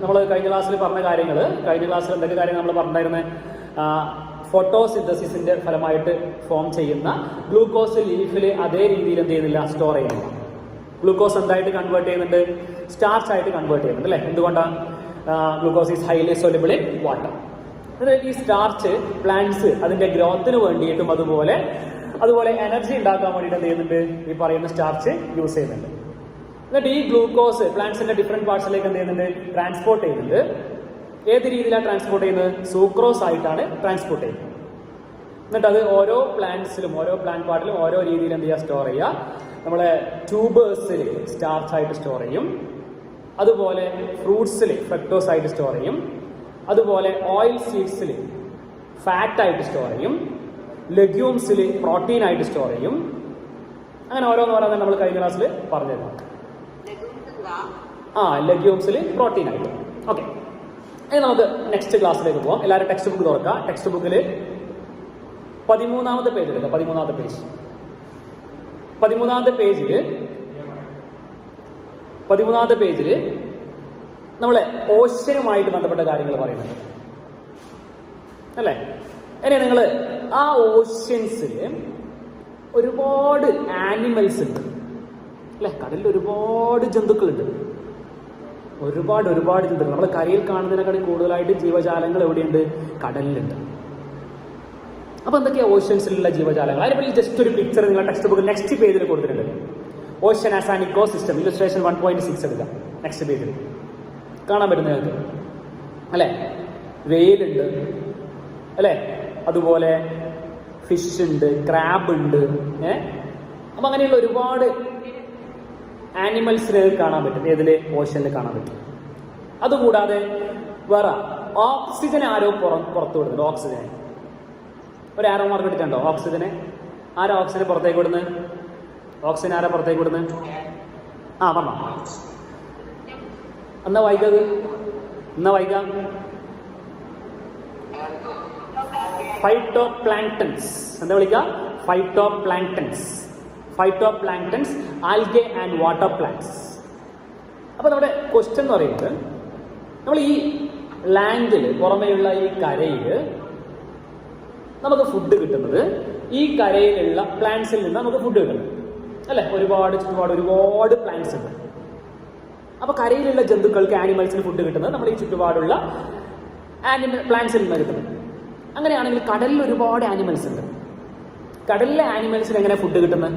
നമ്മൾ കഴിഞ്ഞ ക്ലാസ്സിൽ പറഞ്ഞ കാര്യങ്ങൾ, കഴിഞ്ഞ ക്ലാസ്സിൽ എന്തൊക്കെ കാര്യങ്ങൾ നമ്മൾ പറഞ്ഞിരുന്നത്? ഫോട്ടോസിന്തസിസിന്റെ ഫലമായിട്ട് ഫോം ചെയ്യുന്ന ഗ്ലൂക്കോസ് ലീഫിൽ അതേ രീതിയിൽ എന്ത് ചെയ്യുന്നില്ല, സ്റ്റോർ ചെയ്യുന്നില്ല. ഗ്ലൂക്കോസ് എന്തായിട്ട് കൺവേർട്ട് ചെയ്യുന്നുണ്ട്? സ്റ്റാർച്ച് ആയിട്ട് കൺവേർട്ട് ചെയ്യുന്നുണ്ട് അല്ലേ? എന്തുകൊണ്ടാണ്? Glucose is highly soluble in water. ഈ സ്റ്റാർച്ച് പ്ലാന്റ്സ് അതിന്റെ ഗ്രോത്തിന് വേണ്ടിയിട്ടും അതുപോലെ എനർജി ഉണ്ടാക്കാൻ വേണ്ടിയിട്ട് എന്ത് ചെയ്യുന്നുണ്ട്? ഈ പറയുന്ന സ്റ്റാർച്ച് യൂസ് ചെയ്യുന്നുണ്ട്. എന്നിട്ട് ഈ ഗ്ലൂക്കോസ് പ്ലാന്റ്സിന്റെ ഡിഫറെന്റ് പാർട്സിലേക്ക് എന്ത് ചെയ്യുന്നുണ്ട്? ട്രാൻസ്പോർട്ട് ചെയ്യുന്നുണ്ട്. ഏത് രീതിയിലാണ് ട്രാൻസ്പോർട്ട് ചെയ്യുന്നത്? സൂക്രോസ് ആയിട്ടാണ് ട്രാൻസ്പോർട്ട് ചെയ്യുന്നത്. എന്നിട്ട് അത് ഓരോ പ്ലാന്റ്സിലും ഓരോ പ്ലാന്റ് പാർട്ടിലും ഓരോ രീതിയിൽ എന്ത് ചെയ്യുക? സ്റ്റോർ ചെയ്യുക. നമ്മളെ ട്യൂബേഴ്സിൽ സ്റ്റാർച്ച് ആയിട്ട് സ്റ്റോർ ചെയ്യും, അതുപോലെ ഫ്രൂട്ട്സിൽ ഫ്രക്ടോസ് ആയിട്ട് സ്റ്റോർ ചെയ്യും, അതുപോലെ ഓയിൽ സീഡ്സിൽ ഫാറ്റ് ആയിട്ട് സ്റ്റോർ ചെയ്യും, ലെഗ്യൂംസിൽ പ്രോട്ടീൻ ആയിട്ട് സ്റ്റോർ ചെയ്യും. അങ്ങനെ ഓരോന്ന് പറയാൻ നമ്മൾ കഴിഞ്ഞ ക്ലാസ്സിൽ പറഞ്ഞിരുന്നു. ലെഗ്യൂംസിൽ പ്രോട്ടീൻ ആയിട്ട്. ഓക്കെ, ഇനി നമുക്ക് നെക്സ്റ്റ് ക്ലാസ്സിലേക്ക് പോകാം. എല്ലാവരും ടെക്സ്റ്റ് ബുക്ക് തുറക്കുക. ടെക്സ്റ്റ് ബുക്കിൽ 13ാമത്തെ പേജ് എടുക്കുക. 13ാമത്തെ പേജിൽ നമ്മളെ ഓഷ്യനുമായിട്ട് ബന്ധപ്പെട്ട കാര്യങ്ങൾ പറയുന്നുണ്ട് അല്ലേ? ഇനി നിങ്ങൾ ആ ഓഷ്യൻസിൽ ഒരുപാട് ആനിമൽസ് ഉണ്ട് അല്ലെ? കടലിൽ ഒരുപാട് ജന്തുക്കളുണ്ട്, ഒരുപാട് ജന്തുക്കൾ. നമ്മൾ കരയിൽ കാണുന്നതിനേക്കാളും കൂടുതലായിട്ട് ജീവജാലങ്ങൾ എവിടെയുണ്ട്? കടലിലുണ്ട്. അപ്പൊ എന്തൊക്കെയാ ഓഷ്യൻസിലുള്ള ജീവജാലങ്ങൾ? അതിനെപ്പറ്റി ജസ്റ്റ് ഒരു പിക്ചർ നിങ്ങൾ ടെക്സ്റ്റ് ബുക്ക് നെക്സ്റ്റ് പേജിൽ കൊടുത്തിട്ടുണ്ട്. Ocean as an eco system, illustration 1.6 എടുക്കാം. നെക്സ്റ്റ് പേജിൽ കാണാൻ പറ്റുന്ന നിങ്ങൾക്ക് അല്ലെ? വെയിലുണ്ട് അല്ലെ? അതുപോലെ ഫിഷ് ഉണ്ട്, ക്രാബ് ഉണ്ട്. അപ്പൊ അങ്ങനെയുള്ള ഒരുപാട് ആനിമൽസിന് കാണാൻ പറ്റും. ഏതില്? ഓഷ്യനിൽ കാണാൻ പറ്റും. അതുകൂടാതെ വേറെ ഓക്സിജൻ ആരോ പുറത്തു വിടുന്നുണ്ട്. ഓക്സിജൻ ഒരു ആരോ മാർക്ക് ഇട്ടിട്ടുണ്ടോ? ഓക്സിജനെ ആരാ ഓക്സിജനെ പുറത്തേക്ക് വിടുന്നത്? ഓക്സിജൻ ആരാ പുറത്തേക്ക് വിടുന്നത്? പറഞ്ഞോ. എന്നാ വായിക്കത്? ഫൈറ്റോപ്ലാങ്ക്ടൺസ്. എന്താ വിളിക്കുക? ഫൈറ്റോപ്ലാങ്ക്ടൺസ്, ആൽഗെ ആൻഡ് വാട്ടർ പ്ലാന്റ്സ്. അപ്പൊ നമ്മുടെ ക്വസ്റ്റ്യൻ എന്ന് പറയുന്നത്, നമ്മൾ ഈ ലാൻഡിൽ പുറമേയുള്ള ഈ കരയിൽ നമുക്ക് ഫുഡ് കിട്ടുന്നത് ഈ കരയിലുള്ള പ്ലാന്റ്സിൽ നിന്ന് നമുക്ക് ഫുഡ് കിട്ടുന്നത് അല്ലെ? ഒരുപാട് പ്ലാന്റ്സ് ഉണ്ട്. അപ്പൊ കരയിലുള്ള ജന്തുക്കൾക്ക്, ആനിമൽസിന് ഫുഡ് കിട്ടുന്നത് നമ്മൾ ഈ ചുറ്റുപാടുള്ള പ്ലാന്റ്സിൽ നിന്ന് കിട്ടുന്നത്. അങ്ങനെയാണെങ്കിൽ കടലിൽ ഒരുപാട് ആനിമൽസ് ഉണ്ട്. കടലിലെ ആനിമൽസിന് എങ്ങനെ ഫുഡ് കിട്ടുന്നത്?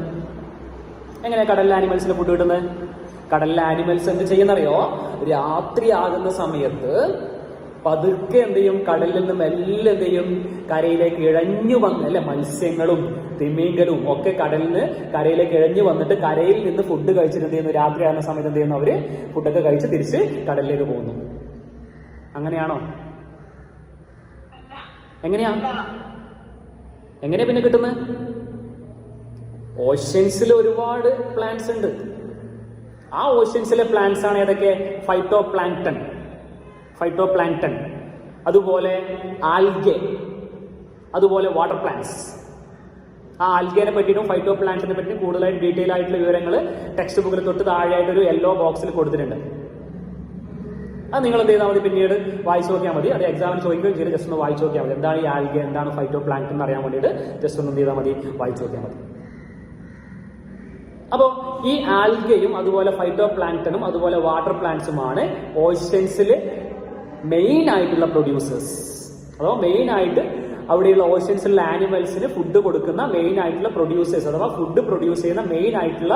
കടലിലെ ആനിമൽസിന് ഫുഡ് കിട്ടുന്നത്? കടലിലെ ആനിമൽസ് എന്ത് ചെയ്യുന്നറിയോ? രാത്രി ആകുന്ന സമയത്ത് പതുക്കെ എന്ത് ചെയ്യും? കടലിൽ നിന്നും എല്ലാം എന്ത് ചെയ്യും? കരയിലേക്ക് ഇഴഞ്ഞു വന്ന് അല്ലെ? മത്സ്യങ്ങളും തിമിംഗലും ഒക്കെ കരയിലേക്ക് ഇഴഞ്ഞു വന്നിട്ട് കരയിൽ നിന്ന് ഫുഡ് കഴിച്ചിട്ട് എന്ത് ചെയ്യുന്നു? രാത്രി ആകുന്ന സമയത്ത് എന്ത് ചെയ്യുന്നു? അവര് ഫുഡൊക്കെ കഴിച്ച് തിരിച്ച് കടലിലേക്ക് പോകുന്നു. അങ്ങനെയാണോ? എങ്ങനെയാ പിന്നെ കിട്ടുന്നത്? ഓഷ്യൻസിൽ ഒരുപാട് പ്ലാന്റ്സ് ഉണ്ട്. ആ ഓഷ്യൻസിലെ പ്ലാന്റ്സ് ആണ് ഏതൊക്കെ? ഫൈറ്റോപ്ലാങ്ക്ടൺ, അതുപോലെ ആൽഗെ, അതുപോലെ വാട്ടർ പ്ലാന്റ്സ്. ആ ആൽഗേനെ പറ്റിയിട്ടും ഫൈറ്റോപ്ലാങ്ക്ടനെ പറ്റിയും കൂടുതലായിട്ട് ഡീറ്റെയിൽ ആയിട്ടുള്ള വിവരങ്ങൾ ടെക്സ്റ്റ് ബുക്കിൽ തൊട്ട് താഴെയായിട്ട് ഒരു യെല്ലോ ബോക്സിൽ കൊടുത്തിട്ടുണ്ട്. അത് നിങ്ങൾ എന്ത് ചെയ്താൽ മതി? പിന്നീട് വായിച്ചു നോക്കിയാൽ മതി. അത് എക്സാമിന് ചോദിക്കുകയും ചെയ്ത് ജസ്റ്റ് ഒന്ന് വായിച്ചു നോക്കിയാൽ മതി. എന്താണ് ഈ ആൽഗെ, എന്താണ് ഫൈറ്റോപ്ലാങ്ക്ടൺ എന്ന് അറിയാൻ വേണ്ടിയിട്ട് ജസ്റ്റ് ഒന്ന് എന്ത് ചെയ്താൽ മതി? വായിച്ചു നോക്കിയാൽ മതി. അപ്പോൾ ഈ ആൽഗയും അതുപോലെ ഫൈറ്റോപ്ലാങ്ക്ടണും അതുപോലെ വാട്ടർ പ്ലാന്റ്സുമാണ് ഓഷ്യൻസിൽ മെയിൻ ആയിട്ടുള്ള പ്രൊഡ്യൂസേഴ്സ്. അഥവാ മെയിൻ ആയിട്ട് അവിടെയുള്ള ഓഷ്യൻസിലുള്ള ആനിമൽസിന് ഫുഡ് കൊടുക്കുന്ന മെയിൻ ആയിട്ടുള്ള പ്രൊഡ്യൂസേഴ്സ്, അഥവാ ഫുഡ് പ്രൊഡ്യൂസ് ചെയ്യുന്ന മെയിൻ ആയിട്ടുള്ള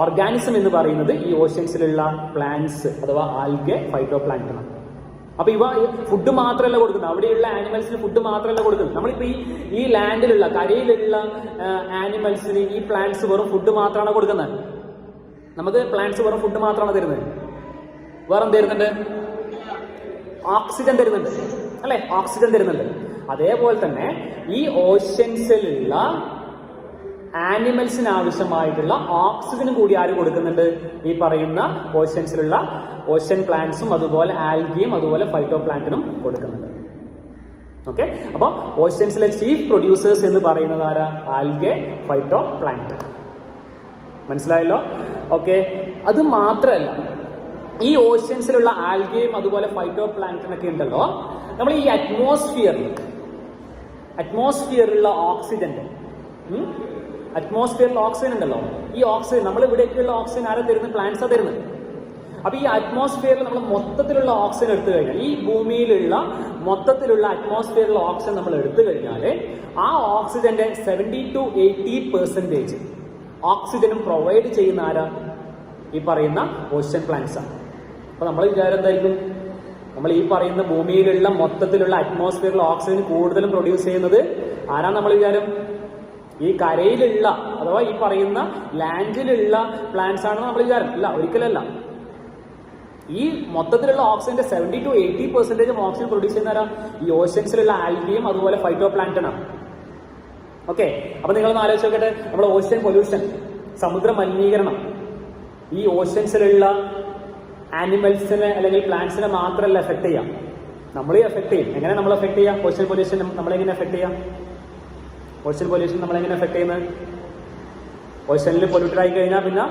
ഓർഗാനിസം എന്ന് പറയുന്നത് ഈ ഓഷ്യൻസിലുള്ള പ്ലാന്റ്സ് അഥവാ ആൽഗെ, ഫൈറ്റോപ്ലാങ്ക്ടൺ. അപ്പൊ ഇവ ഫുഡ് മാത്രമല്ല കൊടുക്കുന്നത്, അവിടെയുള്ള ആനിമൽസിന് ഫുഡ് മാത്രമല്ല കൊടുക്കുന്നത്. നമ്മളിപ്പോ ഈ ലാൻഡിലുള്ള കരയിലുള്ള ആനിമൽസിന് ഈ പ്ലാന്റ്സ് വെറും ഫുഡ് മാത്രമാണ് കൊടുക്കുന്നത്. നമുക്ക് പ്ലാന്റ്സ് വെറും ഫുഡ് മാത്രമാണ് തരുന്നത്. വേറെ എന്ത് തരുന്നുണ്ട്? ഓക്സിജൻ തരുന്നുണ്ട് അല്ലെ? ഓക്സിജൻ തരുന്നുണ്ട്. അതേപോലെ തന്നെ ഈ ഓഷ്യൻസിലുള്ള ആനിമൽസിന് ആവശ്യമായിട്ടുള്ള ഓക്സിജനും കൂടി ആര് കൊടുക്കുന്നുണ്ട്? ഈ പറയുന്ന ഓഷ്യൻസിലുള്ള ഓഷ്യൻ പ്ലാന്റ്സും അതുപോലെ ആൽഗിയും അതുപോലെ ഫൈറ്റോപ്ലാങ്ക്ടനും കൊടുക്കുന്നുണ്ട്. ഓക്കെ, അപ്പൊ ഓഷ്യൻസിലെ ചീഫ് പ്രൊഡ്യൂസേഴ്സ് എന്ന് പറയുന്നത് ആരാ? Algae, phytoplankton. മനസ്സിലായല്ലോ? ഓക്കെ, അത് മാത്രമല്ല ഈ ഓഷ്യൻസിലുള്ള ആൽഗയും അതുപോലെ ഫൈറ്റോ പ്ലാങ്ക്ടനൊക്കെ ഉണ്ടല്ലോ, നമ്മൾ ഈ അറ്റ്മോസ്ഫിയറിലുള്ള ഓക്സിജന്റെ അറ്റ്മോസ്ഫിയറിൽ ഓക്സിജൻ ഉണ്ടല്ലോ, ഈ ഓക്സിജൻ നമ്മൾ ഇവിടേക്കുള്ള ഓക്സിജൻ ആരാ തരുന്നത്? പ്ലാന്റ്സാ തരുന്നത്. അപ്പൊ ഈ അറ്റ്മോസ്ഫിയറിൽ നമ്മൾ മൊത്തത്തിലുള്ള ഓക്സിജൻ എടുത്തു കഴിഞ്ഞാൽ, ഈ ഭൂമിയിലുള്ള മൊത്തത്തിലുള്ള അറ്റ്മോസ്ഫിയറിലുള്ള ഓക്സിജൻ നമ്മൾ എടുത്തു കഴിഞ്ഞാൽ ആ ഓക്സിജന്റെ 70 to 80% ഓക്സിജനും പ്രൊവൈഡ് ചെയ്യുന്ന ആരാ? ഈ പറയുന്ന ഓഷ്യൻ പ്ലാന്റ്സ് ആണ്. അപ്പൊ നമ്മൾ വിചാരം എന്തായിരിക്കും? നമ്മൾ ഈ പറയുന്ന ഭൂമിയിലുള്ള മൊത്തത്തിലുള്ള അറ്റ്മോസ്ഫിയറിൽ ഓക്സിജൻ കൂടുതലും പ്രൊഡ്യൂസ് ചെയ്യുന്നത് ആരാണ് നമ്മൾ വിചാരം? ഈ കരയിലുള്ള അഥവാ ഈ പറയുന്ന ലാൻഡിലുള്ള പ്ലാന്റ്സ് ആണെന്ന് നമ്മൾ വിചാരം. ഇല്ല, ഒരിക്കലല്ല. ഈ മൊത്തത്തിലുള്ള ഓക്സിജന്റെ 70 to 80% ഓക്സിജൻ പ്രൊഡ്യൂസ് ചെയ്യുന്ന ഈ ഓഷ്യൻസിലുള്ള ആൽഗയും അതുപോലെ ഫൈറ്റോ പ്ലാങ്ക്ടൺ ആണ്. ഓക്കെ, അപ്പൊ നിങ്ങളൊന്ന് ആലോചിച്ച് നോക്കട്ടെ, നമ്മുടെ ഓഷ്യൻ പൊല്യൂഷൻ, സമുദ്ര മലിനീകരണം ഈ ഓഷ്യൻസിലുള്ള ആനിമൽസിനെ അല്ലെങ്കിൽ പ്ലാന്റ്സിനെ മാത്രമല്ല എഫക്ട് ചെയ്യാം, നമ്മളെ എഫക്ട് ചെയ്യും. എങ്ങനെ നമ്മൾ എഫക്ട് ചെയ്യാം? ഓഷ്യൻ പൊല്യൂഷൻ നമ്മളെങ്ങനെ എഫക്ട് ചെയ്യാം? ഓഷ്യൻ പൊല്യൂഷൻ നമ്മളെങ്ങനെ എഫക്ട് ചെയ്യുന്നത്? ഓഷ്യനിൽ പൊല്യൂട്ടഡ് ആയി കഴിഞ്ഞാൽ പിന്നെ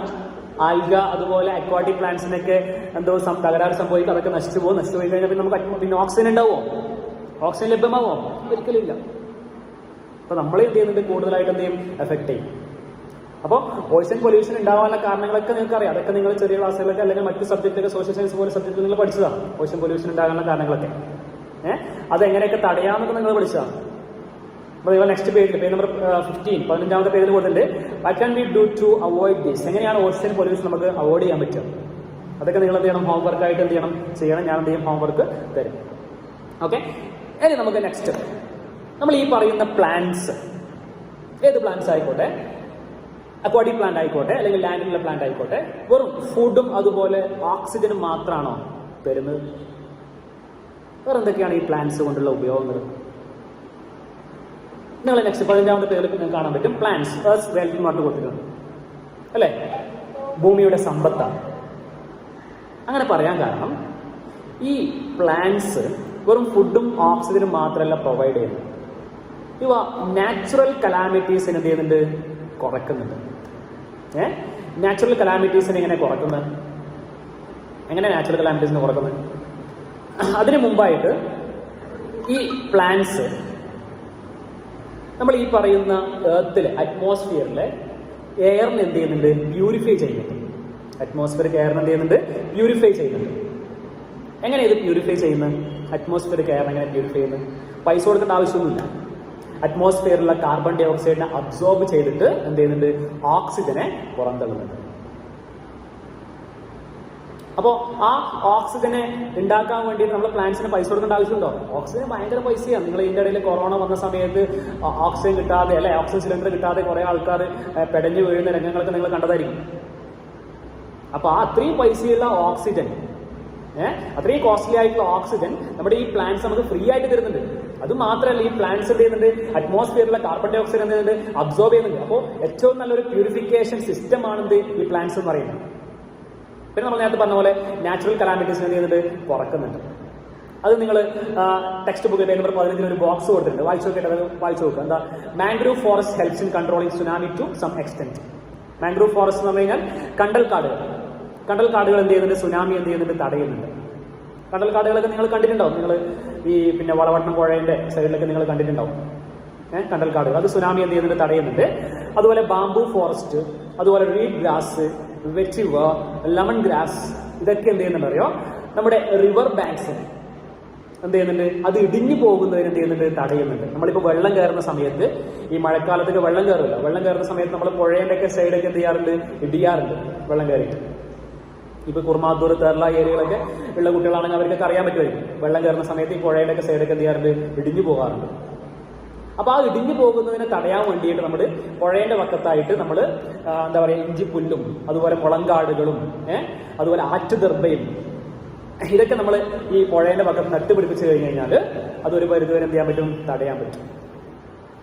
ആൽഗ അതുപോലെ അക്വാട്ടിക് പ്ലാന്റ്സിനൊക്കെ എന്തോ തകരാറ് സംഭവിക്കും, അതൊക്കെ നശിച്ചു പോയി കഴിഞ്ഞാൽ പിന്നെ നമുക്ക് പിന്നെ ഓക്സിജൻ ഉണ്ടാവുമോ? ഓക്സിജൻ ലഭ്യമാവോ? ഒരിക്കലും ഇല്ല. അപ്പൊ നമ്മൾ എന്ത് ചെയ്യുന്നുണ്ട്? കൂടുതലായിട്ട് എന്ത് ചെയ്യും? എഫക്ട് ചെയ്യും. അപ്പോൾ ഓഷ്യൻ പൊല്യൂഷൻ ഉണ്ടാവാനുള്ള കാരണങ്ങളൊക്കെ നിങ്ങൾക്ക് അറിയാം. അതൊക്കെ നിങ്ങൾ ചെറിയ ക്ലാസ്സുകളൊക്കെ അല്ലെങ്കിൽ മറ്റു സബ്ജക്റ്റൊക്കെ സോഷ്യൽ സയൻസ് പോലെ സബ്ജക്റ്റ് നിങ്ങൾ പഠിച്ചതാണ്. ഓഷ്യൻ പൊല്യൂഷൻ ഉണ്ടാകാനുള്ള കാരണങ്ങളൊക്കെ അതെങ്ങനെയൊക്കെ തടയാമെന്നൊക്കെ നിങ്ങൾ പഠിച്ചതാണ്. അപ്പോൾ നിങ്ങൾ നെക്സ്റ്റ് പേജിൽ പേജ് നമ്പർ 15 15ാമത്തെ പേജിൽ കൊടുത്തിട്ടുണ്ട് what can we do to avoid this. എങ്ങനെയാണ് ഓഷ്യൻ പൊല്യൂഷൻ നമുക്ക് അവോയ്ഡ് ചെയ്യാൻ പറ്റുക? അതൊക്കെ നിങ്ങൾ എന്ത് ചെയ്യണം? ഹോംവർക്കായിട്ട് എന്ത് ചെയ്യണം? ഞാൻ എന്ത് ചെയ്യും? ഹോംവർക്ക് തരും. ഓക്കെ, ഇനി നമുക്ക് നെക്സ്റ്റ് നമ്മൾ ഈ പറയുന്ന പ്ലാന്റ്സ്, ഏത് പ്ലാന്റ്സ് ആയിക്കോട്ടെ, അക്വാട്ടിക് പ്ലാന്റ് ആയിക്കോട്ടെ അല്ലെങ്കിൽ ലാൻഡിലുള്ള പ്ലാന്റ് ആയിക്കോട്ടെ, വെറും ഫുഡും അതുപോലെ ഓക്സിജനും മാത്രമാണോ തരുന്നത്? വേറെ എന്തൊക്കെയാണ് ഈ പ്ലാന്റ്സ് കൊണ്ടുള്ള ഉപയോഗങ്ങൾ? നിങ്ങൾ നെക്സ്റ്റ് 15ാമത്തെ പേരിൽ നിങ്ങൾക്ക് കാണാൻ പറ്റും പ്ലാന്റ്സ് എർത്ത് വെൽത്ത് എന്ന് പറഞ്ഞിട്ട് കൊടുത്തിട്ടുണ്ട് അല്ലേ? ഭൂമിയുടെ സമ്പത്താണ്. അങ്ങനെ പറയാൻ കാരണം ഈ പ്ലാന്റ്സ് വെറും ഫുഡും ഓക്സിജനും മാത്രമല്ല പ്രൊവൈഡ് ചെയ്യുന്നത്, ഇവ നാച്ചുറൽ കലാമിറ്റീസിന് എന്ത് ചെയ്യുന്നുണ്ട്? കുറയ്ക്കുന്നുണ്ട്. നാച്ചുറൽ കലാമിറ്റീസിനെ എങ്ങനെ കുറയ്ക്കുന്നത്? എങ്ങനെ നാച്ചുറൽ കലാമിറ്റീസിനെ കുറയ്ക്കുന്നത്? അതിനു മുമ്പായിട്ട് ഈ പ്ലാന്റ്സ് നമ്മൾ ഈ പറയുന്ന എർത്തിലെ അറ്റ്മോസ്ഫിയറിലെ എയറിന് എന്ത് ചെയ്യുന്നുണ്ട്? പ്യൂരിഫൈ ചെയ്യുന്നുണ്ട്. അറ്റ്മോസ്ഫിയറിക് എയറിന് എന്ത് ചെയ്യുന്നുണ്ട്? പ്യൂരിഫൈ ചെയ്യുന്നുണ്ട്. എങ്ങനെ ഇത് പ്യൂരിഫൈ ചെയ്യുന്നത്? അറ്റ്മോസ്ഫിയറിക് എയർ എങ്ങനെ പ്യൂരിഫൈ ചെയ്യുന്നത്? പൈസ കൊടുക്കേണ്ട ആവശ്യമൊന്നുമില്ല. അറ്റ്മോസ്ഫിയറിലുള്ള കാർബൺ ഡൈ ഓക്സൈഡിനെ അബ്സോർബ് ചെയ്തിട്ട് എന്ത് ചെയ്യുന്നുണ്ട്? ഓക്സിജനെ പുറന്തള്ളുന്നുണ്ട്. അപ്പോൾ ആ ഓക്സിജനെ ഉണ്ടാക്കാൻ വേണ്ടിയിട്ട് നമ്മൾ പ്ലാന്റ്സിന് പൈസ കൊടുക്കേണ്ട ആവശ്യമുണ്ടോ? ഓക്സിജൻ ഭയങ്കര പൈസയാണ്. നിങ്ങൾ ഇതിൻ്റെ ഇടയിൽ കൊറോണ വന്ന സമയത്ത് ഓക്സിജൻ കിട്ടാതെ അല്ലെ, ഓക്സിജൻ സിലിണ്ടർ കിട്ടാതെ കുറെ ആൾക്കാർ പെടഞ്ഞു വീഴുന്ന രംഗങ്ങളൊക്കെ നിങ്ങൾ കണ്ടതായിരിക്കും. അപ്പൊ ആ അത്രയും പൈസയുള്ള ഓക്സിജൻ, അത്രയും കോസ്റ്റ്ലി ആയിട്ടുള്ള ഓക്സിജൻ നമ്മുടെ ഈ പ്ലാന്റ്സ് നമുക്ക് ഫ്രീ ആയിട്ട് തരുന്നുണ്ട്. അത് മാത്രമല്ല, ഈ പ്ലാന്റ്സ് എന്ത് ചെയ്യുന്നുണ്ട്? അറ്റ്മോസ്ഫിയറിലെ കാർബൺ ഡൈ ഓക്സൈഡ് എന്ത് ചെയ്യുന്നുണ്ട്? അബ്സോർബ് ചെയ്യുന്നുണ്ട്. അപ്പോൾ ഏറ്റവും നല്ലൊരു പ്യൂരിഫിക്കേഷൻ സിസ്റ്റം ആണെന്ത് ഈ പ്ലാന്റ്സ് എന്ന് പറയുന്നത്. പിന്നെ നമ്മൾ നേരത്തെ പറഞ്ഞ പോലെ നാച്ചുറൽ കലാമിറ്റീസ് എന്ത് ചെയ്യുന്നുണ്ട്? കുറക്കുന്നുണ്ട്. അത് നിങ്ങൾ ടെക്സ്റ്റ് ബുക്ക് പേജ് നമ്പർ 15 ഒരു ബോക്സ് കൊടുത്തിട്ടുണ്ട്, വായിച്ചു നോക്കുക. എന്താ? Mangrove forest helps in controlling tsunami to some extent. Mangrove forest എന്ന് പറഞ്ഞു കഴിഞ്ഞാൽ കണ്ടൽ കാടുകൾ എന്ത് ചെയ്യുന്നുണ്ട്? സുനാമി എന്ത് ചെയ്യുന്നുണ്ട്? തടയുന്നുണ്ട്. കണ്ടൽ കാടുകളൊക്കെ നിങ്ങൾ കണ്ടിട്ടുണ്ടാവും. നിങ്ങൾ ഈ പിന്നെ വളവട്ടണം പുഴയുടെ സൈഡിലൊക്കെ നിങ്ങൾ കണ്ടിട്ടുണ്ടാവും കണ്ടൽ കാടുകൾ. അത് സുനാമി എന്ത് ചെയ്യുന്നുണ്ട്? തടയുന്നുണ്ട്. അതുപോലെ ബാംബു ഫോറസ്റ്റ്, അതുപോലെ read grass, vetiver, lemon grass, ഇതൊക്കെ എന്ത് ചെയ്യുന്നുണ്ട് അറിയോ? നമ്മുടെ റിവർ ബാങ്ക്സ് എന്ത് ചെയ്യുന്നുണ്ട്? അത് ഇടിഞ്ഞു പോകുന്നതിന് എന്ത് ചെയ്യുന്നുണ്ട്? തടയുന്നുണ്ട്. നമ്മളിപ്പോൾ വെള്ളം കയറുന്ന സമയത്ത്, ഈ മഴക്കാലത്തൊക്കെ വെള്ളം കയറില്ല, വെള്ളം കയറുന്ന സമയത്ത് നമ്മൾ പുഴയുടെ ഒക്കെ സൈഡൊക്കെ എന്ത് ചെയ്യാറുണ്ട്? ഇടിയാറുണ്ട് വെള്ളം കയറിയിട്ട്. ഇപ്പൊ കുർമാത്തൂർ, കേരള ഏരിയകളൊക്കെ ഉള്ള കുട്ടികളാണെങ്കിൽ അവർക്കൊക്കെ അറിയാൻ പറ്റുമായിരിക്കും. വെള്ളം കയറുന്ന സമയത്ത് ഈ പുഴയുടെ ഒക്കെ സൈഡൊക്കെ എന്ത് ചെയ്യാറുണ്ട്? ഇടിഞ്ഞു പോകാറുണ്ട്. അപ്പൊ ആ ഇടിഞ്ഞു പോകുന്നതിനെ തടയാൻ വേണ്ടിയിട്ട് നമ്മൾ പുഴയുടെ പക്കത്തായിട്ട് നമ്മൾ എന്താ പറയുക, ഇഞ്ചിപ്പുല്ലും അതുപോലെ മുളങ്കാടുകളും അതുപോലെ ആറ്റുദർബയും ഇതൊക്കെ നമ്മൾ ഈ പുഴയുടെ പക്കത്ത് നട്ടുപിടിപ്പിച്ച് കഴിഞ്ഞ് കഴിഞ്ഞാൽ അതൊരു പരിധിവരെ എന്ത് ചെയ്യാൻ പറ്റും? തടയാൻ പറ്റും.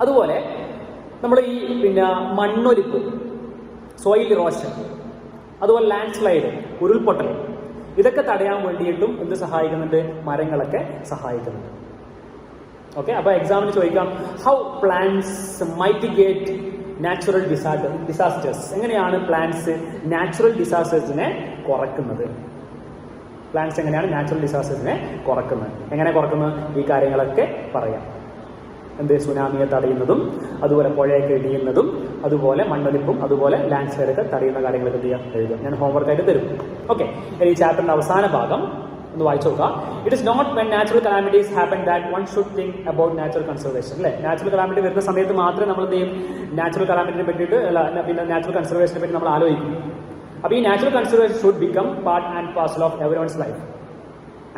അതുപോലെ നമ്മൾ ഈ പിന്നെ മണ്ണൊലിപ്പ്, സോയിൽ ഇറോഷൻ, അതുപോലെ ലാൻഡ് സ്ലൈഡ്, ഉരുൾപൊട്ടൽ, ഇതൊക്കെ തടയാൻ വേണ്ടിയിട്ടും എന്ത് സഹായിക്കുന്നുണ്ട്? മരങ്ങളൊക്കെ സഹായിക്കുന്നുണ്ട്. ഓക്കെ, അപ്പൊ എക്സാമിന് ചോദിക്കാം, ഹൗ പ്ലാന്റ്സ് മൈറ്റിഗേറ്റ് നാച്ചുറൽ ഡിസാസ്റ്റേഴ്സ്. എങ്ങനെയാണ് പ്ലാന്റ്സ് നാച്ചുറൽ ഡിസാസ്റ്റേഴ്സിനെ കുറയ്ക്കുന്നത്? പ്ലാന്റ്സ് എങ്ങനെയാണ് നാച്ചുറൽ ഡിസാസ്റ്റേഴ്സിനെ കുറക്കുന്നത്, എങ്ങനെ കുറക്കുന്നത്, ഈ കാര്യങ്ങളൊക്കെ പറയാം. എന്ത് സുനാമിയെ തടയുന്നതും അതുപോലെ പുഴയൊക്കെ ഇടിയുന്നതും അതുപോലെ മണ്ണൊലിപ്പും അതുപോലെ ലാൻഡ് സ്ലൈഡൊക്കെ തടയുന്ന കാര്യങ്ങളൊക്കെ എന്ത് ചെയ്യാം എഴുതുക. ഞാൻ ഹോംവർക്കായിട്ട് തരും. ഓക്കെ, ഈ ചാപ്റ്ററിന്റെ അവസാന ഭാഗം ഒന്ന് വായിച്ചു നോക്കാം. It is not when natural calamities happen that one should think about natural conservation. അല്ലേ, നാച്ചുറൽ കലാമിറ്റി വരുന്ന സമയത്ത് മാത്രമേ നമ്മൾ എന്ത് ചെയ്യും നാച്ചുറൽ കലാമിറ്റിനെ പറ്റിയിട്ട് പിന്നെ നാച്ചുറൽ കൺസർവേഷനെ പറ്റി നമ്മൾ ആലോചിക്കും. അപ്പോൾ ഈ natural conservation should become part and parcel of everyone's life.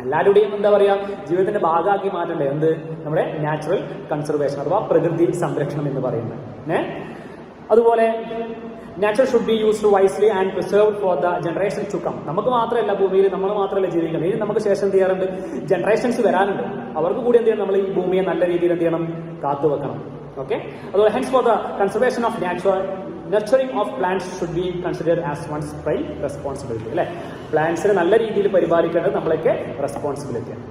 എല്ലാവരുടെയും എന്താ പറയുക ജീവിതത്തിന്റെ ഭാഗമാക്കി മാറ്റണ്ടേ എന്ത് നമ്മുടെ നാച്ചുറൽ കൺസർവേഷൻ അഥവാ പ്രകൃതി സംരക്ഷണം എന്ന് പറയുന്നത്. അതുപോലെ natural should be used wisely and preserved for the generation to come. നമുക്ക് മാത്രമല്ല ഭൂമിയിൽ നമ്മൾ മാത്രമല്ല ജീവിക്കുന്നത്, ഇനി നമുക്ക് ശേഷം എന്ത് ചെയ്യാറുണ്ട്, ജനറേഷൻസ് വരാനുണ്ട്. അവർക്ക് കൂടി എന്ത് ചെയ്യണം, നമ്മൾ ഈ ഭൂമിയെ നല്ല രീതിയിൽ എന്ത് ചെയ്യണം, കാത്തു വെക്കണം. ഓക്കെ, അതുപോലെ hence for the conservation of nurturing of plants should be considered as one's prime responsibility. അല്ലെ, പ്ലാന്റ്സിനെ നല്ല രീതിയിൽ പരിപാലിക്കേണ്ടത് നമ്മളൊക്കെ റെസ്പോൺസിബിലിറ്റിയാണ്.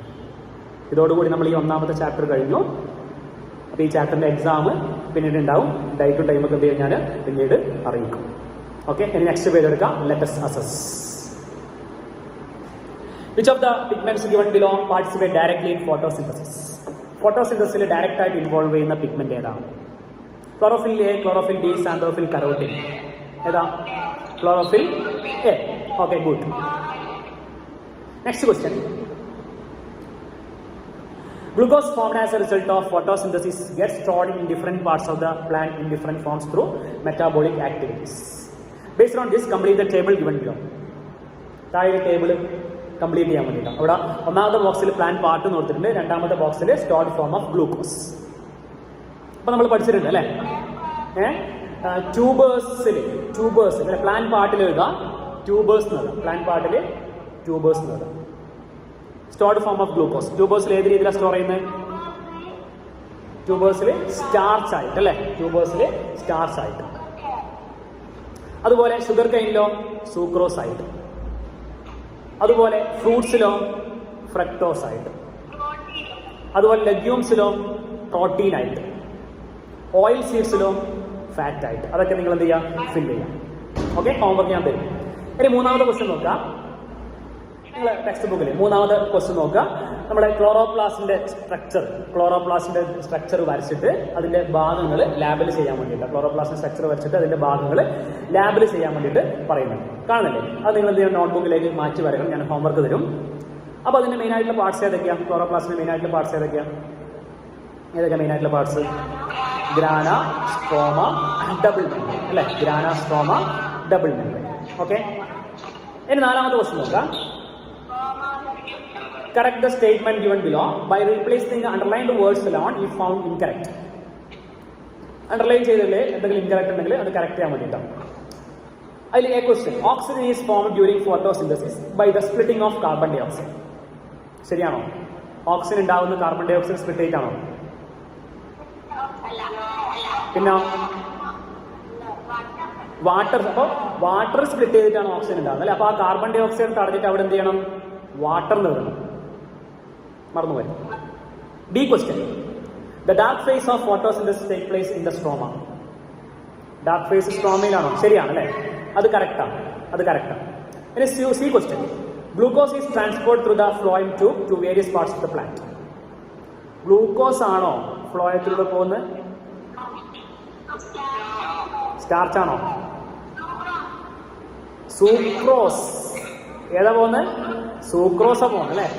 ഇതോടുകൂടി നമ്മൾ ഈ ഒന്നാമത്തെ ചാപ്റ്റർ കഴിഞ്ഞു. അപ്പോൾ ഈ ചാപ്റ്ററിന്റെ എക്സാം പിന്നീട് ഉണ്ടാവും. ഡേറ്റും ടൈമൊക്കെ എന്ത് ചെയ്യും ഞാൻ പിന്നീട് അറിയിക്കും. ഓക്കെ, ഇനി നെക്സ്റ്റ് പേജ് എടുക്കാം. Let us assess. Which of the pigments given below participate directly in photosynthesis? ഫോട്ടോസിന്തസിൽ ഡയറക്റ്റ് ആയിട്ട് ഇൻവോൾവ് ചെയ്യുന്ന പിഗ്മെന്റ് ഏതാണ്? Chlorophyll a, chlorophyll b, xanthophyll, carotene. ഏതാ? Chlorophyll a. Okay, good. Next question. Glucose formed as a result of photosynthesis gets stored in different parts of the plant in different forms through metabolic activities. Based on this, complete the table given below. താഴെ table complete ചെയ്യാൻ വേണ്ടിയിട്ടാണ്. അവിടെ ഒന്നാമത്തെ ബോക്സിൽ plant part നോക്കിയിട്ടുണ്ട്, രണ്ടാമത്തെ ബോക്സിൽ stored form of glucose. അപ്പൊ നമ്മൾ പഠിച്ചിട്ടുണ്ട് അല്ലേ, ട്യൂബേഴ്സ് അല്ലെ, പ്ലാന്റ് പാർട്ടിൽ എഴുതുക ട്യൂബേഴ്സ് എന്നുള്ളത്, പ്ലാന്റ് പാർട്ടിൽ ട്യൂബേഴ്സ് എന്നുള്ളത്. സ്റ്റോർഡ് ഫോം ഓഫ് ഗ്ലൂക്കോസ്, ട്യൂബേഴ്സിൽ ഏത് രീതിയിലാണ് സ്റ്റോർ ചെയ്യുന്നത്? ട്യൂബേഴ്സിൽ സ്റ്റാർച്ച് ആയിട്ട് അല്ലെ, ട്യൂബേഴ്സിൽ സ്റ്റാർച്ച് ആയിട്ട്. അതുപോലെ ഷുഗർ കെയിനിലോ സൂക്രോസ് ആയിട്ട്. അതുപോലെ ഫ്രൂട്ട്സിലോ ഫ്രക്ടോസ് ആയിട്ട്. അതുപോലെ ലെഗ്യൂംസിലോ പ്രോട്ടീൻ ആയിട്ട്. ഓയിൽ സീഡ്സിലോ ഫാറ്റ് ആയിട്ട്. അതൊക്കെ നിങ്ങൾ എന്ത് ചെയ്യുക, ഫിൽ ചെയ്യാം. ഓക്കെ, ഹോംവർക്ക് ഞാൻ തരും. ഇനി മൂന്നാമത്തെ ക്വസ്റ്റ്യൻ നോക്കാം. നിങ്ങൾ ടെക്സ്റ്റ് ബുക്കിൽ മൂന്നാമത്തെ ക്വസ്റ്റ്യൻ നോക്കുക. നമ്മുടെ ക്ലോറോപ്ലാസ്റ്റിന്റെ സ്ട്രക്ചർ വരച്ചിട്ട് അതിന്റെ ഭാഗങ്ങൾ ലാബിൽ ചെയ്യാൻ വേണ്ടിയിട്ട്, ക്ലോറോപ്ലാസ്റ്റിന്റെ സ്ട്രക്ചർ വരച്ചിട്ട് അതിന്റെ ഭാഗങ്ങൾ ലാബിൽ ചെയ്യാൻ വേണ്ടിയിട്ട് പറയുന്നുണ്ട്. കാണുന്നില്ലേ? അത് നിങ്ങൾ എന്ത് ചെയ്യണം, നോട്ട്ബുക്കിലേക്ക് മാറ്റി വരക്കണം. ഞാൻ ഹോംവർക്ക് തരും. അപ്പോൾ അതിന്റെ മെയിൻ ആയിട്ടുള്ള പാർട്സ് ഏതൊക്കെയാണ്? ക്ലോറോപ്ലാസ്റ്റിന്റെ മെയിൻ ആയിട്ടുള്ള പാർട്സ് ഏതൊക്കെയാണ്? മെയിൻ ആയിട്ടുള്ള parts? Grana, stroma, double membrane അല്ലെ, ഗ്രാന, സ്ട്രോമ, ഡബിൾ മെംബ്രെയിൻ. ഓക്കെ, ഇനി നാലാമത്തെ ക്വസ്റ്റ്യൻ നോക്കാം. Correct the statement given below by replacing the underlined words alone if found incorrect. Underline ചെയ്തല്ലേ എന്തെങ്കിലും ഇൻകറക്റ്റ് ഉണ്ടെങ്കിൽ അത് കറക്റ്റ് ചെയ്യാൻ വേണ്ടിയിട്ടാണ്. അതിൽ a question, oxygen is formed during photosynthesis by the splitting of carbon dioxide. ശരിയാണോ? Oxygen ഉണ്ടാവുന്ന carbon dioxide split ചെയ്തിട്ടാണോ? പിന്നെ വാട്ടർ, അപ്പോൾ വാട്ടർ സ്പ്ലിറ്റ് ചെയ്തിട്ടാണ് ഓക്സിജൻ ഉണ്ടാകുന്നത് അല്ലെ. അപ്പോൾ ആ കാർബൺ ഡൈ ഓക്സൈഡ് തടഞ്ഞിട്ട് അവിടെ എന്ത് ചെയ്യണം, വാട്ടർ നിറയണം. മറന്നുപോയി. B question, the dark phase of photosynthesis take place in the stroma. Dark phase സ്ട്രോമയിലാണോ? ശരിയാണ് അല്ലേ, അത് കറക്റ്റാണ്, അത് കറക്റ്റാണ്. ഇനി C question, glucose is transport through the phloem tube to various parts of the plant. Glucose ആണോ ഫ്ലോയത്തിലൂടെ പോകുന്നത്? സ്റ്റാർച്ച് ആണോ? സൂക്രോസ്. ഏതാ പോകുന്നത്? സൂക്രോസാ പോകുന്നത് അല്ലേ.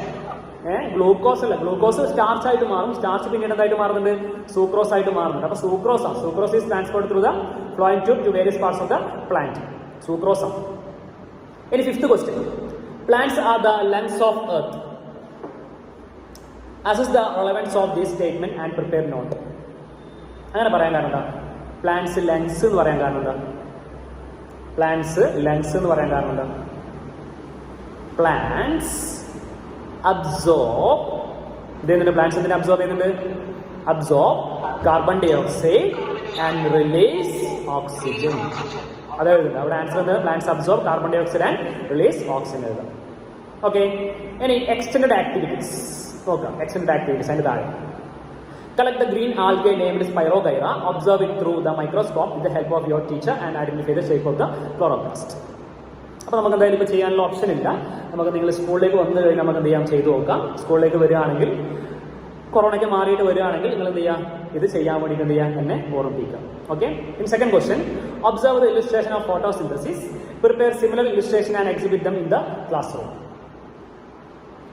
ഗ്ലൂക്കോസ് അല്ല, ഗ്ലൂക്കോസ് സ്റ്റാർച്ച് ആയിട്ട് മാറും. സ്റ്റാർച്ച് പിന്നീട് എന്തായിട്ട് മാറുന്നുണ്ട്? സൂക്രോസ് ആയിട്ട് മാറുന്നുണ്ട്. അപ്പൊ സൂക്രോസ് ആണ്. Sucrose is transport through the phloem tube to various parts of the plant. Sucrose ആണ്. ഇനി fifth question, plants are the lungs of earth. Assess the relevance of this statement and prepare note. അങ്ങനെ പറയാൻ കാരണം എന്താ? Plants lungs എന്ന് പറയാൻ കാരണം എന്താ? പ്ലാന്റ്സ് ലങ്സ് എന്ന് പറയാൻ കാരണം എന്താ? പ്ലാന്റ്സ് അബ്സോർബ്, ഇതെന്തിന്റെ പ്ലാന്റ്സ് എന്തിനാ അബ്സോർബ് ചെയ്യുന്നുണ്ട്? Absorb carbon dioxide and release oxygen. അത് എഴുതുന്നത് അവിടെ ആൻസർ എന്ത്? Plants absorb carbon dioxide and release oxygen എഴുതാം. ഓക്കെ, ഇനി എക്സ്റ്റൻഡഡ് ആക്ടിവിറ്റീസ് നോക്കാം. എക്സ്റ്റൻഡഡ് ആക്ടിവിറ്റീസ് അതിന്റെ താഴെ. Collect the green algae named Spirogyra. Observe it through the microscope with the help of your teacher and identify the shape of the chloroplast. അപ്പോൾ നമുക്ക് എന്തായാലും ഇപ്പോൾ ചെയ്യാനുള്ള ഓപ്ഷൻ ഇല്ല. നമുക്ക് നിങ്ങൾ സ്കൂളിലേക്ക് വന്നു കഴിഞ്ഞാൽ നമുക്ക് എന്ത് ചെയ്യാം, ചെയ്തു നോക്കാം. സ്കൂളിലേക്ക് വരികയാണെങ്കിൽ, കൊറോണയ്ക്ക് മാറിയിട്ട് വരികയാണെങ്കിൽ നിങ്ങൾ എന്ത് ചെയ്യാം, ഇത് ചെയ്യാൻ വേണ്ടിയിട്ട് എന്ത് ചെയ്യാം, എന്നെ ഓർമ്മിപ്പിക്കാം. Okay. In second question, observe the illustration of photosynthesis, prepare similar illustration and exhibit them in the class room.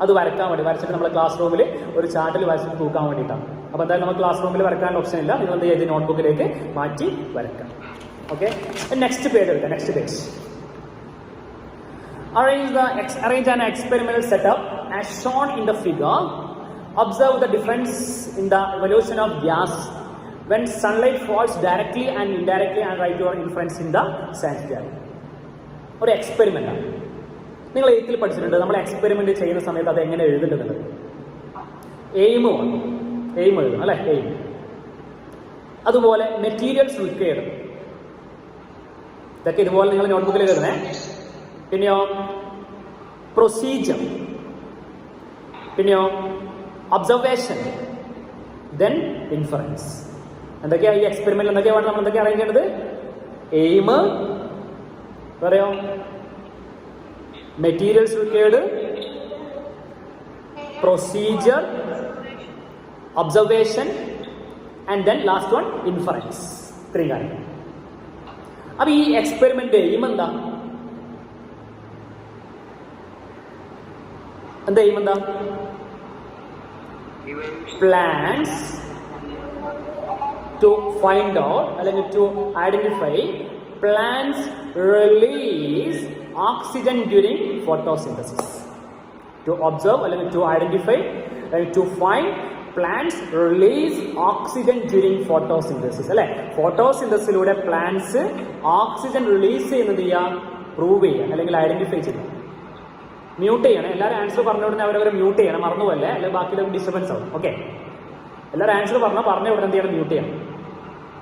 അത് വരയ്ക്കാൻ വേണ്ടി വരച്ചിട്ട് നമ്മൾ ക്ലാസ് റൂമിൽ ഒരു ചാർട്ടിൽ വരച്ചിട്ട് തൂക്കാൻ വേണ്ടിയിട്ടാണ്. അപ്പോൾ എന്തായാലും നമുക്ക് ക്ലാസ് റൂമിൽ വരയ്ക്കാനുള്ള ഓപ്ഷൻ ഇല്ല. നിങ്ങൾ എന്ത് ചെയ്യുക, ഇത് നോട്ട്ബുക്കിലേക്ക് മാറ്റി വരയ്ക്കാം. ഓക്കെ. നെക്സ്റ്റ് പേജ് എടുക്കാം. Next page, arrange an experimental setup as shown in the figure. Observe the difference in the evolution of gas when sunlight falls directly and indirectly, and write your inference in the science diagram. ഒരു experiment ആണ്. നിങ്ങൾ 8th പഠിച്ചിട്ടുണ്ട്, നമ്മൾ experiment ചെയ്യുന്ന സമയത്ത് അത് എങ്ങനെ എഴുതേണ്ടത്, എയിമാണ്, എയിം എഴുതണം അല്ലെ, എയിം. അതുപോലെ മെറ്റീരിയൽസ് റിക്വയർഡ്, ഇതൊക്കെ ഇതുപോലെ നിങ്ങൾ നോട്ട്ബുക്കിൽ എഴുതണേ. പിന്നെയോ പ്രൊസീജിയർ, പിന്നെയോ ഒബ്സർവേഷൻ, ദെൻ ഇൻഫറൻസ്. എന്തൊക്കെയാ ഈ എക്സ്പെരിമെന്റ്, എന്തൊക്കെയാണ് നമ്മൾ എന്തൊക്കെയാണ് അറേഞ്ച് ചെയ്യേണ്ടത്, എയിം, പറയോ materials required, procedure, observation and then last one inference. ഇത്രയും കാര്യങ്ങൾ. അപ്പൊ ഈ എക്സ്പെരിമെന്റ് എയിം എന്താ, എന്താ എയിം എന്താ, plans to find out അല്ലെങ്കിൽ to identify plants release oxygen during photosynthesis. To observe അല്ലെങ്കിൽ to identify അല്ലെങ്കിൽ to find plants release oxygen during photosynthesis. അല്ലെ, ഫോട്ടോസിന്തസിലൂടെ പ്ലാന്റ്സ് ഓക്സിജൻ റിലീസ് ചെയ്യുന്നത് പ്രൂവ് ചെയ്യുക അല്ലെങ്കിൽ ഐഡന്റിഫൈ ചെയ്യുക. മ്യൂട്ട് ചെയ്യണം. എല്ലാവരും ആൻസർ പറഞ്ഞ ഉടനെ അവരവരെ മ്യൂട്ട് ചെയ്യണം, മറന്നുപോലെ, അല്ലെങ്കിൽ ബാക്കിയുള്ള ഡിസ്റ്റർബൻസ് ആവും. ഓക്കെ. എല്ലാവരും ആൻസർ പറഞ്ഞ ഉടനെ എന്ത് ചെയ്യണം, മ്യൂട്ട് ചെയ്യണം.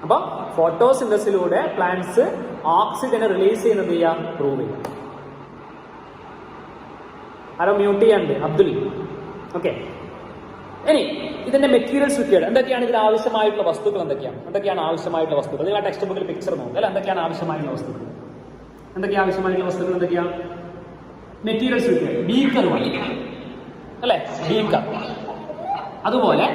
അപ്പോൾ ഫോട്ടോസിന്തസിലൂടെ പ്ലാന്റ്സ് ഓക്സിജനെ റിലീസ് ചെയ്യുന്നത് പ്രൂവ് ചെയ്യാം. ആരോ മ്യൂട്ട് ചെയ്യാണ്ട്, അബ്ദുൽ. ഓക്കെ. ഇനി ഇതിന്റെ മെറ്റീരിയൽസ് റിക്വയർഡ്, എന്തൊക്കെയാണ് ഇതിൽ ആവശ്യമായിട്ടുള്ള വസ്തുക്കൾ, എന്തൊക്കെയാണ് ആവശ്യമായിട്ടുള്ള വസ്തുക്കൾ. നിങ്ങൾ ആ ടെക്സ്റ്റ് ബുക്കിൽ പിക്ചർ നോക്കുക അല്ലെ, എന്തൊക്കെയാണ് ആവശ്യമായിട്ടുള്ള വസ്തുക്കൾ, എന്തൊക്കെയാണ് മെറ്റീരിയൽസ് റിക്വയർഡ്. ബീക്കർ വേണം അല്ലെ, ബീക്കർ. അതുപോലെ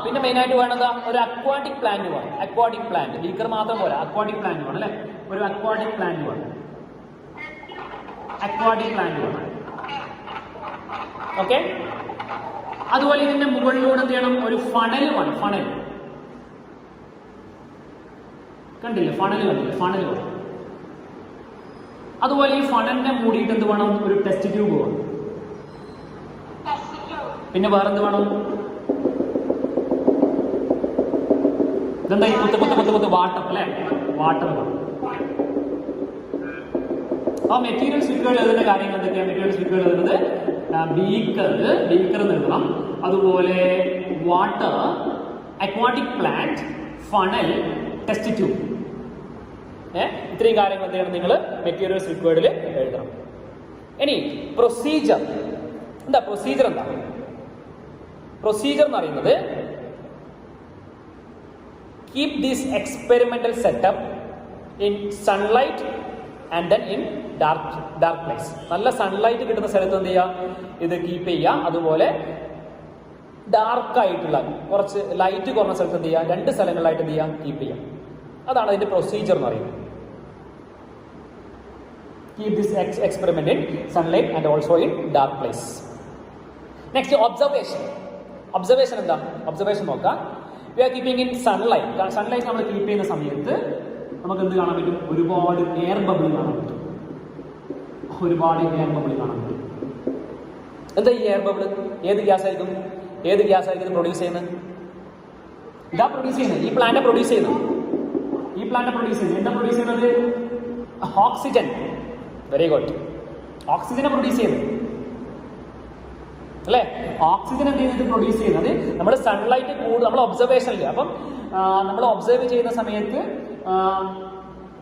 പിന്നെ മെയിനായിട്ട് വേണത് ഒരു അക്വാട്ടിക് പ്ലാന്റ് വേണം. അക്വാട്ടിക് പ്ലാന്റ്, ബീക്കർ മാത്രം പോലെ അക്വാട്ടിക് പ്ലാന്റ് വേണം അല്ലെ, ഒരു അക്വാട്ടിക് പ്ലാന്റ് വേണം. ഓക്കെ. അതുപോലെ ഇതിന്റെ മുകളിലൂടെ എന്ത് ചെയ്യണം, ഒരു ഫണൽ വേണം. ഫണൽ കണ്ടില്ലേ, ഫണൽ വേണം. അതുപോലെ ഈ ഫണലിനെ മൂടിയിട്ട് എന്ത് വേണം, ഒരു ടെസ്റ്റ് ട്യൂബ് വേണം. പിന്നെ വേറെന്ത് വേണം, ഇതെന്താ ഈ കുത്ത് വാട്ടർ അല്ലെ, വാട്ടർ വേണം. ആ മെറ്റീരിയൽസ് റിക്വയർഡ് എഴുതുന്ന കാര്യങ്ങൾ എന്തൊക്കെയാണ്, മെറ്റീരിയൽസ് റിക്വയർഡ് എഴുതുന്നത് ബീക്കർ എഴുതണം. അതുപോലെ water, aquatic plant, funnel, test tube. ഇത്രയും കാര്യങ്ങൾ എന്ത് ചെയ്യണം, നിങ്ങൾ മെറ്റീരിയൽസ് റിക്വയർഡിൽ എഴുതണം. ഇനി പ്രൊസീജിയർ എന്താ, പ്രൊസീജിയർ എന്ന് പറയുന്നത് keep this experimental setup in sunlight and then in dark place. നല്ല സൺലൈറ്റ് കിട്ടുന്ന സ്ഥലത്ത് എന്ത് ചെയ്യുക, ഇത് കീപ്പ് ചെയ്യുക. അതുപോലെ ഡാർക്കായിട്ടുള്ള കുറച്ച് ലൈറ്റ് കുറഞ്ഞ സ്ഥലത്ത് എന്ത് ചെയ്യുക, 2 സ്ഥലങ്ങളിലായിട്ട് എന്ത് ചെയ്യുക, കീപ്പ് ചെയ്യാം. അതാണ് അതിന്റെ പ്രൊസീജിയർ എന്ന് പറയുന്നത്. Keep this experiment in sunlight and also in dark place. Next, observation എന്താ, ഒബ്സർവേഷൻ നോക്കാം. We are keeping in sunlight. Sunlight നമ്മൾ കീപ്പ് ചെയ്യുന്ന സമയത്ത് നമുക്ക് എന്ത് കാണാൻ പറ്റും, ഒരുപാട് എയർ ബബിൾ കാണാൻ പറ്റും. എന്താ ഈ എയർ ബബിൾ, ഏത് ഗ്യാസ് ആയിരിക്കും ഇത് പ്രൊഡ്യൂസ് ചെയ്യുന്നത്, ഇതാ പ്രൊഡ്യൂസ് ചെയ്യുന്നത്, ഈ പ്ലാന്റ് പ്രൊഡ്യൂസ് ചെയ്യുന്നത്. എന്താ പ്രൊഡ്യൂസ് ചെയ്യുന്നത്, ഓക്സിജൻ. Very good. ഓക്സിജനെ പ്രൊഡ്യൂസ് ചെയ്യുന്നത് അല്ലെ, ഓക്സിജൻ എന്ത് ചെയ്യുന്നത്, പ്രൊഡ്യൂസ് ചെയ്യുന്നത് നമ്മൾ സൺലൈറ്റ് കൂടുതൽ നമ്മൾ ഒബ്സർവേഷനിൽ. അപ്പം നമ്മൾ ഒബ്സർവ് ചെയ്യുന്ന സമയത്ത്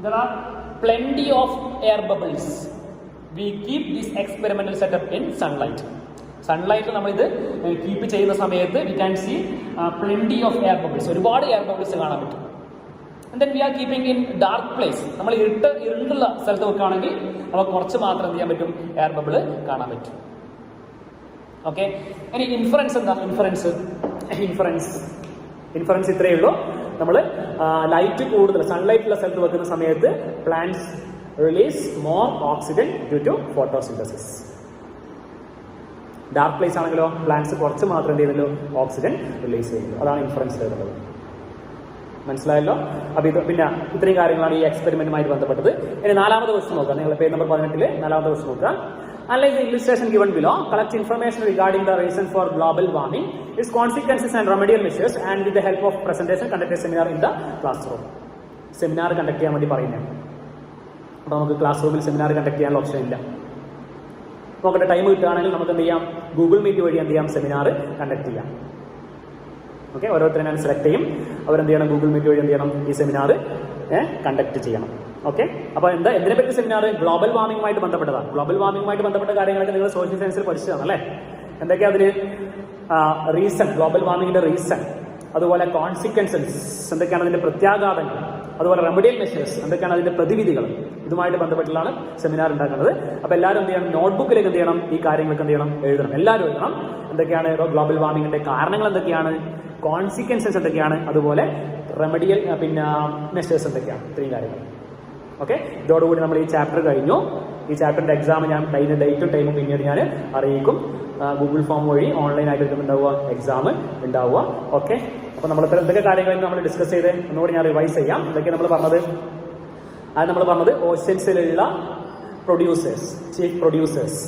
there are plenty of air bubbles. We keep this experimental setup in sunlight. സൺലൈറ്റിൽ നമ്മളിത് കീപ്പ് ചെയ്യുന്ന സമയത്ത് we can see plenty of air bubbles. ഒരുപാട് എയർ ബബിൾസ് കാണാൻ പറ്റും. And then we are keeping in dark place. നമ്മൾ ഇരുണ്ടുള്ള സ്ഥലത്ത് വെക്കുകയാണെങ്കിൽ അപ്പോൾ കുറച്ച് മാത്രം എന്ത് ചെയ്യാൻ പറ്റും, എയർ ബബിൾ കാണാൻ പറ്റും. ഓക്കെ, ഇനി ഇൻഫറൻസ് എന്താ? ഇൻഫറൻസ് ഇത്രയേ ഉള്ളൂ. നമ്മൾ ലൈറ്റ് കൂടുതൽ സൺലൈറ്റ് ഉള്ള സ്ഥലത്ത് വെക്കുന്ന സമയത്ത് plants release more oxygen due to photosynthesis. Dark place ആണെങ്കിലോ പ്ലാന്റ്സ് കുറച്ച് മാത്രം എന്ത് ചെയ്യുന്നല്ലോ ഓക്സിജൻ റിലീസ് ചെയ്യുന്നു. അതാണ് ഇൻഫറൻസ് വരുന്നത്. മനസ്സിലായല്ലോ? അപ്പൊ ഇത് പിന്നെ ഇത്രയും കാര്യങ്ങളാണ് ഈ എക്സ്പെരിമെന്റുമായിട്ട് ബന്ധപ്പെട്ടത്. ഇനി 4ാമത്തെ ക്വസ്റ്റ്യൻ നോക്കാം. നിങ്ങൾ പേജ് നമ്പർ 18 4ാമത്തെ ക്വസ്റ്റ്യൻ നോക്കുക. Unlike the illustration given below, collect information regarding the reason for global warming, its consequences and remedial measures, and with the help of presentation, conduct a seminar in the classroom. Seminar conduct ചെയ്യാൻ വേണ്ടി പറയുന്നത്. അപ്പോൾ നമുക്ക് class റൂമിൽ seminar conduct ചെയ്യാനുള്ള option ഇല്ല. നോക്കട്ടെ, time കിട്ടുകയാണെങ്കിൽ നമുക്ക് എന്ത് ചെയ്യാം, ഗൂഗിൾ മീറ്റ് വഴി എന്ത് ചെയ്യാം, സെമിനാർ കണ്ടക്ട് ചെയ്യാം. ഓക്കെ, ഓരോരുത്തരെ ഞാൻ സെലക്ട് ചെയ്യും. അവരെന്ത് ചെയ്യണം, ഗൂഗിൾ മീറ്റ് വഴി എന്ത് ചെയ്യണം, ഈ സെമിനാർ കണ്ടക്ട് ചെയ്യണം. ഓക്കെ, അപ്പോൾ എന്തിനെ പറ്റി സെമിനാർ? ഗ്ലോബൽ വാർമിംഗുമായിട്ട് ബന്ധപ്പെട്ടതാണ്. ഗ്ലോബൽ വാർമിംഗുമായിട്ട് ബന്ധപ്പെട്ട കാര്യങ്ങളൊക്കെ നിങ്ങൾ സോഷ്യൽ സയൻസിൽ പഠിച്ചതാണ് അല്ലേ? എന്തൊക്കെയാണ് അതിന് റീസൺ, ഗ്ലോബൽ വാർമിംഗിന്റെ റീസൺ, അതുപോലെ കോൺസിക്വൻസസ് എന്തൊക്കെയാണ് അതിന്റെ പ്രത്യാഘാതങ്ങൾ, അതുപോലെ റെമഡിയൽ മെഷേഴ്സ് എന്തൊക്കെയാണ് അതിന്റെ പ്രതിവിധികൾ, ഇതുമായിട്ട് ബന്ധപ്പെട്ടുള്ളതാണ് സെമിനാർ ഉണ്ടാക്കുന്നത്. അപ്പോൾ എല്ലാവരും എന്ത് ചെയ്യണം, നോട്ട്ബുക്കിലേക്ക് എന്ത് ചെയ്യണം, ഈ കാര്യങ്ങൾക്ക് എന്ത് ചെയ്യണം, എഴുതണം. എല്ലാവരും എഴുതണം. എന്തൊക്കെയാണ് ഗ്ലോബൽ വാർമിംഗിന്റെ കാരണങ്ങൾ, എന്തൊക്കെയാണ് കോൺസിക്വൻസസ്, എന്തൊക്കെയാണ് അതുപോലെ റെമഡിയൽ മെഷേഴ്സ് എന്തൊക്കെയാണ്, ഇത്രയും കാര്യങ്ങൾ. ഓക്കെ, ഇതോടുകൂടി നമ്മൾ ഈ ചാപ്റ്റർ കഴിഞ്ഞു. ഈ ചാപ്റ്ററിന്റെ എക്സാം ഞാൻ ഡേറ്റും ടൈമും പിന്നീട് ഞാൻ അറിയിക്കും. ഗൂഗിൾ ഫോം വഴി ഓൺലൈനായിട്ട് ഉണ്ടാവുക, എക്സാം ഉണ്ടാവുക. ഓക്കെ, അപ്പോൾ നമ്മൾ എന്തൊക്കെ കാര്യങ്ങൾ നമ്മൾ ഡിസ്കസ് ചെയ്ത് ഒന്നുകൂടി ഞാൻ റിവൈസ് ചെയ്യാം. എന്തൊക്കെയാണ് നമ്മൾ പറഞ്ഞത്? നമ്മൾ പറഞ്ഞത് ഓഷ്യൻസിലുള്ള പ്രൊഡ്യൂസേഴ്സ്, ചീഫ് പ്രൊഡ്യൂസേഴ്സ്.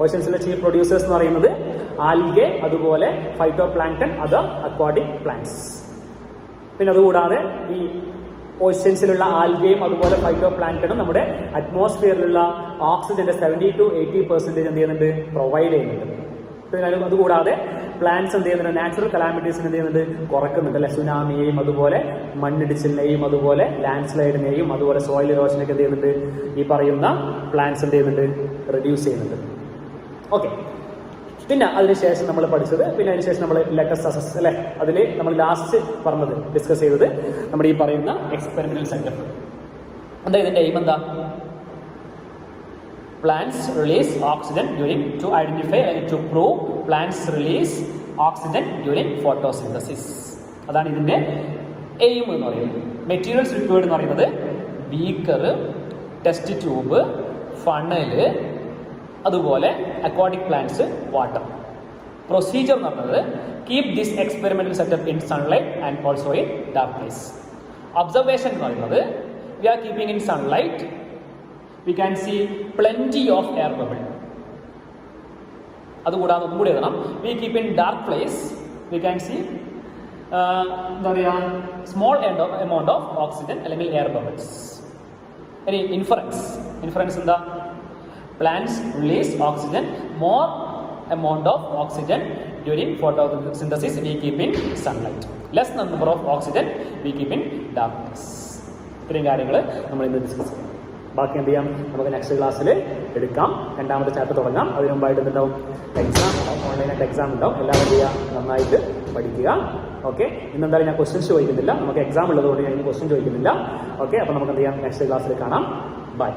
ഓഷ്യൻസിലെ ചീഫ് പ്രൊഡ്യൂസേഴ്സ് എന്ന് പറയുന്നത് ആൽഗെ, അതുപോലെ phytoplankton, other aquatic plants. പിന്നെ അതുകൂടാതെ ഈ ഓഷ്യൻസിലുള്ള ആൽഗയും അതുപോലെ ഫൈറ്റോ പ്ലാങ്ക്ടണും നമ്മുടെ അറ്റ്മോസ്ഫിയറിലുള്ള ഓക്സിജന്റെ 70 to 80% എന്ത് ചെയ്യുന്നുണ്ട്, പ്രൊവൈഡ് ചെയ്യുന്നുണ്ട്. പിന്നെ അതുകൂടാതെ പ്ലാന്റ്സ് എന്ത് ചെയ്യുന്നുണ്ട്, നാച്ചുറൽ കലാമിറ്റീസിന് എന്ത് ചെയ്യുന്നുണ്ട്, കുറക്കുന്നുണ്ട് അല്ലെ? സുനാമിയെയും അതുപോലെ മണ്ണിടിച്ചിലിനെയും അതുപോലെ ലാൻഡ് സ്ലൈഡിനെയും അതുപോലെ സോയിൽ ഇറോഷനൊക്കെ എന്ത് ചെയ്യുന്നുണ്ട്, ഈ പറയുന്ന പ്ലാന്റ്സ് എന്ത് ചെയ്യുന്നുണ്ട്, റെഡ്യൂസ് ചെയ്യുന്നുണ്ട്. ഓക്കെ, പിന്നെ അതിനുശേഷം നമ്മൾ പഠിച്ചത്, പിന്നെ അതിനുശേഷം നമ്മൾ ലെറ്റസ് അസസ് അല്ലെ, അതിൽ നമ്മൾ ലാസ്റ്റ് പറഞ്ഞത് ഡിസ്കസ് ചെയ്തത് നമ്മുടെ ഈ പറയുന്ന എക്സ്പെരിമെന്റൽ സെറ്റപ്പ്. എന്താ ഇതിന്റെ എയിം? എന്താ? Plants release oxygen during to identify and to prove plants release oxygen during photosynthesis. അതാണ് ഇതിന്റെ എയിം എന്ന് പറയുന്നത്. മെറ്റീരിയൽസ് റിക്വയർഡ് എന്ന് പറയുന്നത് ബീക്കർ, ടെസ്റ്റ് ട്യൂബ്, ഫണല്, അതുപോലെ അക്വാട്ടിക് പ്ലാന്റ്സ്, വാട്ടർ. പ്രൊസീജിയർ എന്ന് പറയുന്നത് keep this experimental setup in sunlight and also in dark place. Observation എന്ന് പറയുന്നത് we are keeping in sunlight, we can see plenty of air bubble. അതുകൂടാതെ ഒന്നും കൂടി എഴുതണം, we keep in dark place, we can see എന്താ പറയുക, small amount of oxygen അല്ലെങ്കിൽ air bubbles. ഇനി ഇൻഫറൻസ് എന്താ? Plants release oxygen, more amount of oxygen during photosynthesis we keep in sunlight. Less number of oxygen we keep in darkness. ഇത്രയും കാര്യങ്ങൾ നമ്മൾ ഇന്ന് discuss ചെയ്യാം. ബാക്കി എന്ത് ചെയ്യാം, നമുക്ക് നെക്സ്റ്റ് ക്ലാസ്സിൽ എടുക്കാം. 2ാമത്തെ ചാപ്റ്റർ തുടങ്ങാം. അതിന് മുമ്പായിട്ട് എന്തുണ്ടാവും, എക്സാം, ഓൺലൈനായിട്ട് എക്സാം ഉണ്ടാവും. എല്ലാവരും എന്ത് ചെയ്യുക, നന്നായിട്ട് പഠിക്കുക. ഓക്കെ, ഇന്നെന്തായാലും ഞാൻ ക്വസ്റ്റ്യൻസ് ചോദിക്കുന്നില്ല, നമുക്ക് എക്സാം ഉള്ളതുകൊണ്ട് ഞാൻ ക്വസ്റ്റ്യൻ ചോദിക്കുന്നില്ല. ഓക്കെ, അപ്പോൾ നമുക്ക് എന്ത് ചെയ്യാം, നെക്സ്റ്റ് ക്ലാസ്സിൽ കാണാം. ബൈ.